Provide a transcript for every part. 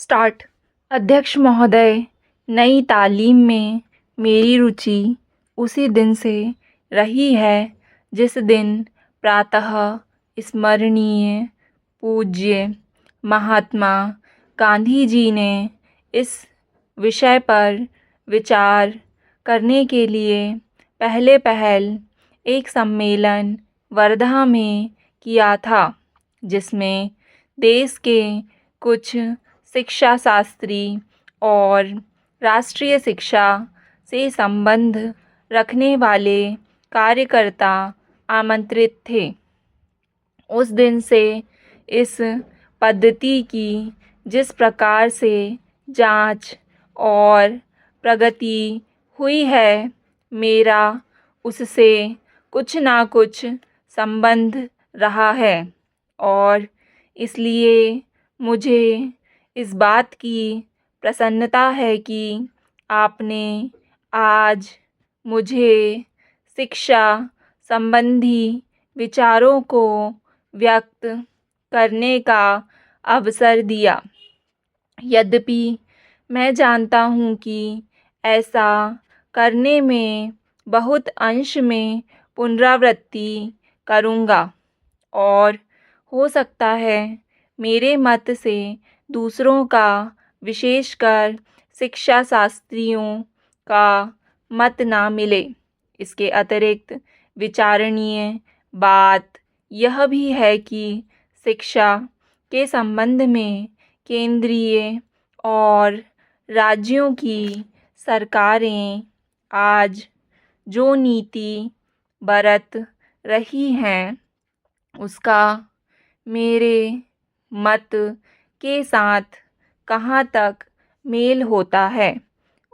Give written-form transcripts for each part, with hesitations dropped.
Start. अध्यक्ष महोदय, नई तालीम में मेरी रुचि उसी दिन से रही है जिस दिन प्रातः स्मरणीय पूज्य महात्मा गांधी जी ने इस विषय पर विचार करने के लिए पहल एक सम्मेलन वर्धा में किया था, जिसमें देश के कुछ शिक्षा शास्त्री और राष्ट्रीय शिक्षा से संबंध रखने वाले कार्यकर्ता आमंत्रित थे। उस दिन से इस पद्धति की जिस प्रकार से जांच और प्रगति हुई है, मेरा उससे कुछ ना कुछ संबंध रहा है और इसलिए मुझे इस बात की प्रसन्नता है कि आपने आज मुझे शिक्षा संबंधी विचारों को व्यक्त करने का अवसर दिया। यद्यपि मैं जानता हूँ कि ऐसा करने में बहुत अंश में पुनरावृत्ति करूँगा और हो सकता है मेरे मत से दूसरों का, विशेषकर शिक्षा शास्त्रियों का मत ना मिले। इसके अतिरिक्त विचारणीय बात यह भी है कि शिक्षा के संबंध में केंद्रीय और राज्यों की सरकारें आज जो नीति बरत रही हैं, उसका मेरे मत के साथ कहाँ तक मेल होता है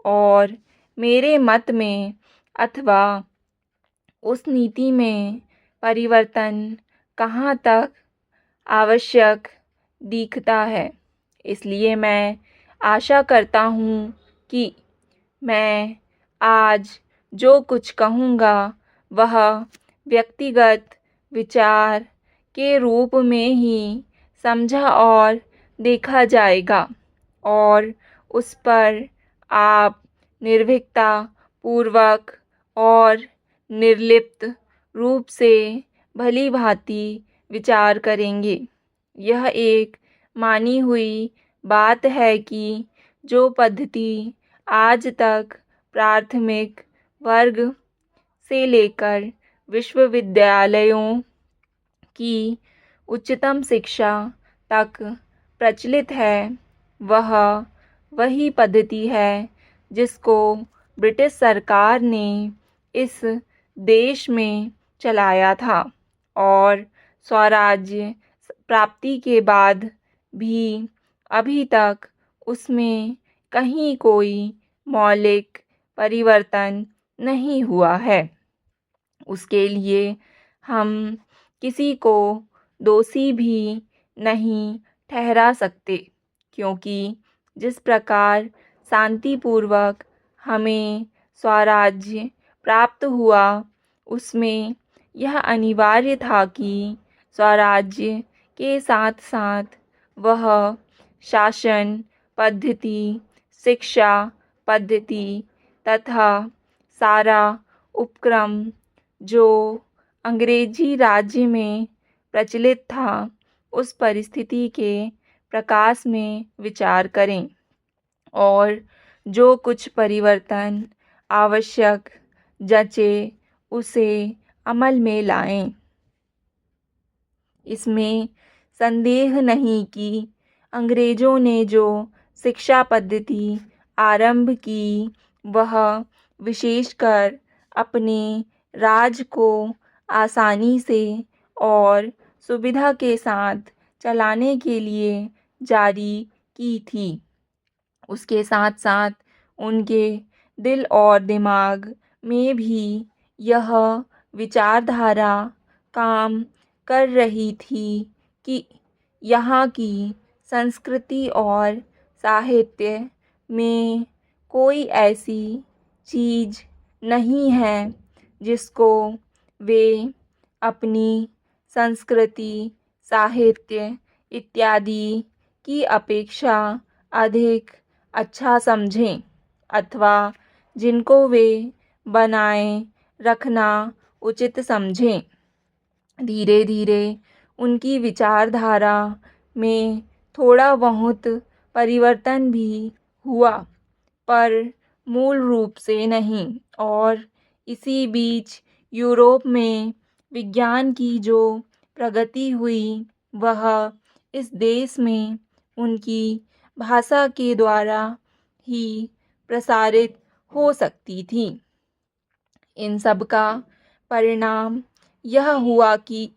और मेरे मत में अथवा उस नीति में परिवर्तन कहाँ तक आवश्यक दिखता है। इसलिए मैं आशा करता हूँ कि मैं आज जो कुछ कहूँगा वह व्यक्तिगत विचार के रूप में ही समझा और देखा जाएगा और उस पर आप निर्भीकता पूर्वक और निर्लिप्त रूप से भली भांति विचार करेंगे। यह एक मानी हुई बात है कि जो पद्धति आज तक प्राथमिक वर्ग से लेकर विश्वविद्यालयों की उच्चतम शिक्षा तक प्रचलित है, वह वही पद्धति है जिसको ब्रिटिश सरकार ने इस देश में चलाया था और स्वराज्य प्राप्ति के बाद भी अभी तक उसमें कहीं कोई मौलिक परिवर्तन नहीं हुआ है। उसके लिए हम किसी को दोषी भी नहीं ठहरा सकते, क्योंकि जिस प्रकार शांतिपूर्वक हमें स्वराज्य प्राप्त हुआ, उसमें यह अनिवार्य था कि स्वराज्य के साथ साथ वह शासन पद्धति, शिक्षा पद्धति तथा सारा उपक्रम जो अंग्रेजी राज्य में प्रचलित था, उस परिस्थिति के प्रकाश में विचार करें और जो कुछ परिवर्तन आवश्यक जचे उसे अमल में लाएं। इसमें संदेह नहीं कि अंग्रेज़ों ने जो शिक्षा पद्धति आरंभ की, वह विशेषकर अपने राज को आसानी से और सुविधा के साथ चलाने के लिए जारी की थी। उसके साथ साथ उनके दिल और दिमाग में भी यह विचारधारा काम कर रही थी कि यहाँ की संस्कृति और साहित्य में कोई ऐसी चीज़ नहीं है जिसको वे अपनी संस्कृति, साहित्य इत्यादि की अपेक्षा अधिक अच्छा समझें अथवा जिनको वे बनाए रखना उचित समझें। धीरे धीरे उनकी विचारधारा में थोड़ा बहुत परिवर्तन भी हुआ, पर मूल रूप से नहीं। और इसी बीच यूरोप में विज्ञान की जो प्रगति हुई, वह इस देश में उनकी भाषा के द्वारा ही प्रसारित हो सकती थी। इन सब का परिणाम यह हुआ कि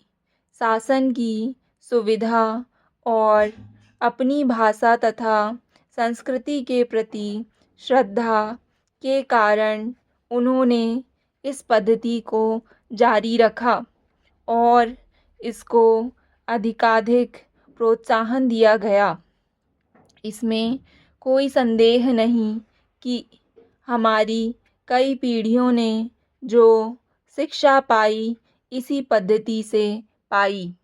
शासन की सुविधा और अपनी भाषा तथा संस्कृति के प्रति श्रद्धा के कारण उन्होंने इस पद्धति को जारी रखा और इसको अधिकाधिक प्रोत्साहन दिया गया। इसमें कोई संदेह नहीं कि हमारी कई पीढ़ियों ने जो शिक्षा पाई, इसी पद्धति से पाई।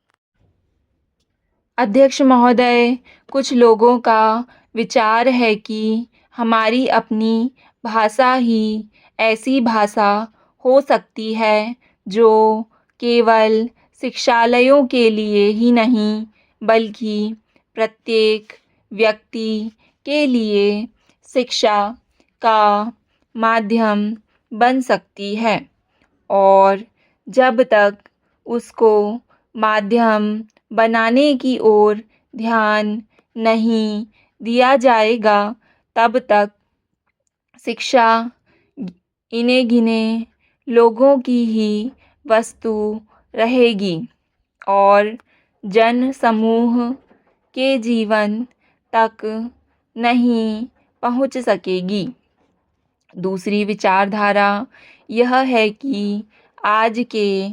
अध्यक्ष महोदय, कुछ लोगों का विचार है कि हमारी अपनी भाषा ही ऐसी भाषा हो सकती है जो केवल शिक्षालयों के लिए ही नहीं, बल्कि प्रत्येक व्यक्ति के लिए शिक्षा का माध्यम बन सकती है। और जब तक उसको माध्यम बनाने की ओर ध्यान नहीं दिया जाएगा, तब तक शिक्षा इन्हें-गिने लोगों की ही वस्तु रहेगी और जन समूह के जीवन तक नहीं पहुंच सकेगी। दूसरी विचारधारा यह है कि आज के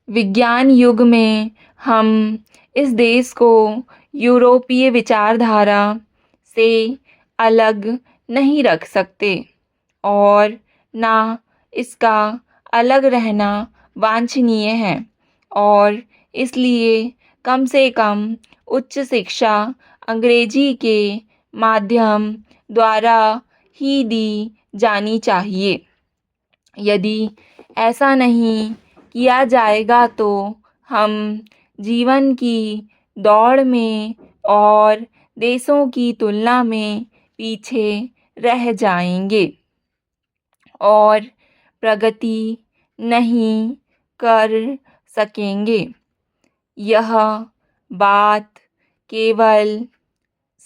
विज्ञान युग में हम इस देश को यूरोपीय विचारधारा से अलग नहीं रख सकते और ना इसका अलग रहना वांछनीय है, और इसलिए कम से कम उच्च शिक्षा अंग्रेजी के माध्यम द्वारा ही दी जानी चाहिए। यदि ऐसा नहीं किया जाएगा तो हम जीवन की दौड़ में और देशों की तुलना में पीछे रह जाएंगे और प्रगति नहीं कर सकेंगे। यह बात केवल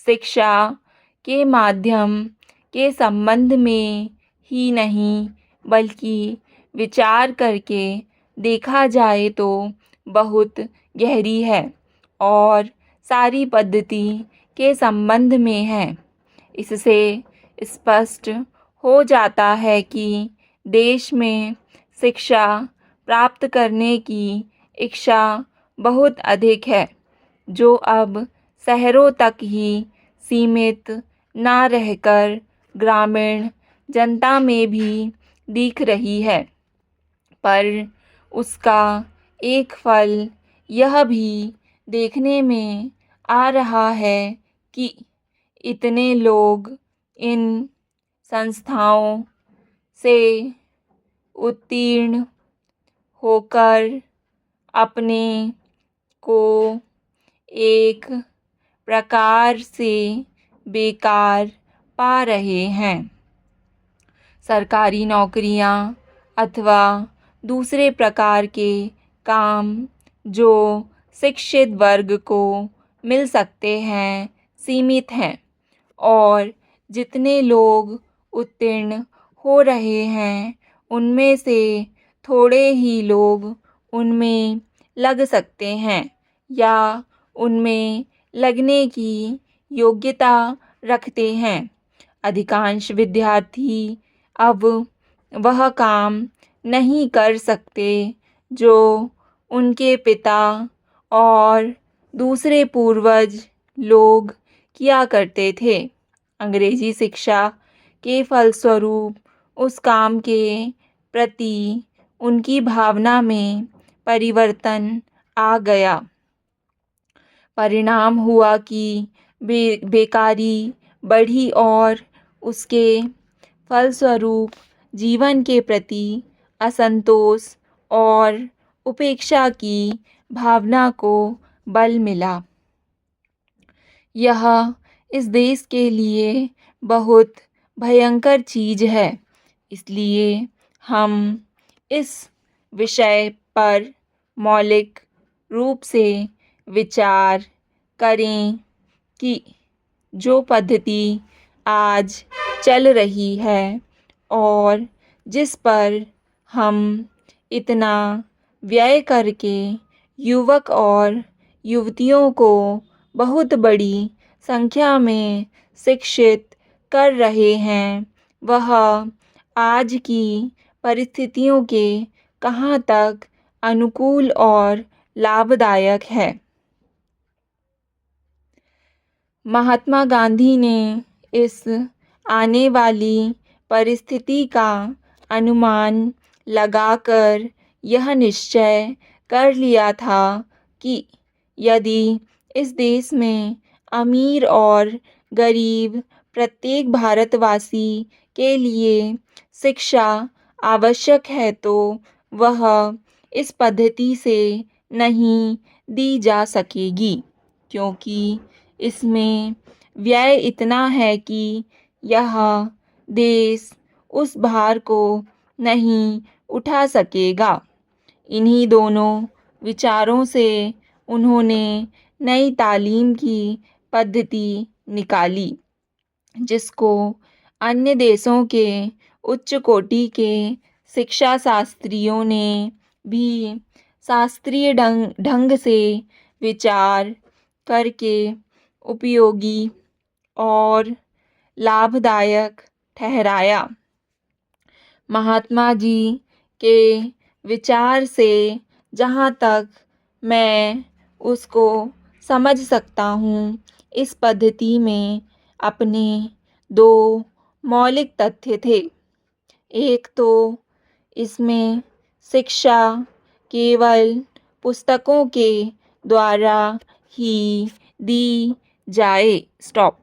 शिक्षा के माध्यम के संबंध में ही नहीं, बल्कि विचार करके देखा जाए तो बहुत गहरी है और सारी पद्धति के संबंध में है। इससे स्पष्ट हो जाता है कि देश में शिक्षा प्राप्त करने की इच्छा बहुत अधिक है, जो अब शहरों तक ही सीमित ना रहकर ग्रामीण जनता में भी दिख रही है। पर उसका एक फल यह भी देखने में आ रहा है कि इतने लोग इन संस्थाओं से उत्तीर्ण होकर अपने को एक प्रकार से बेकार पा रहे हैं। सरकारी नौकरियां अथवा दूसरे प्रकार के काम जो शिक्षित वर्ग को मिल सकते हैं, सीमित हैं, और जितने लोग उत्तीर्ण हो रहे हैं, उनमें से थोड़े ही लोग उनमें लग सकते हैं या उनमें लगने की योग्यता रखते हैं। अधिकांश विद्यार्थी अब वह काम नहीं कर सकते जो उनके पिता और दूसरे पूर्वज लोग किया करते थे। अंग्रेजी शिक्षा के फलस्वरूप उस काम के प्रति उनकी भावना में परिवर्तन आ गया। परिणाम हुआ कि बेकारी बढ़ी और उसके फलस्वरूप जीवन के प्रति असंतोष और उपेक्षा की भावना को बल मिला। यह इस देश के लिए बहुत भयंकर चीज़ है। इसलिए हम इस विषय पर मौलिक रूप से विचार करें कि जो पद्धति आज चल रही है और जिस पर हम इतना व्यय करके युवक और युवतियों को बहुत बड़ी संख्या में शिक्षित कर रहे हैं, वह आज की परिस्थितियों के कहाँ तक अनुकूल और लाभदायक है। महात्मा गांधी ने इस आने वाली परिस्थिति का अनुमान लगाकर यह निश्चय कर लिया था कि यदि इस देश में अमीर और गरीब प्रत्येक भारतवासी के लिए शिक्षा आवश्यक है तो वह इस पद्धति से नहीं दी जा सकेगी, क्योंकि इसमें व्यय इतना है कि यह देश उस भार को नहीं उठा सकेगा। इन्हीं दोनों विचारों से उन्होंने नई तालीम की पद्धति निकाली, जिसको अन्य देशों के उच्च कोटि के शिक्षा शास्त्रियों ने भी शास्त्रीय ढंग से विचार करके उपयोगी और लाभदायक ठहराया। महात्मा जी के विचार से जहाँ तक मैं उसको समझ सकता हूँ, इस पद्धति में अपने दो मौलिक तथ्य थे। एक तो इसमें शिक्षा केवल पुस्तकों के द्वारा ही दी जाए। स्टॉप।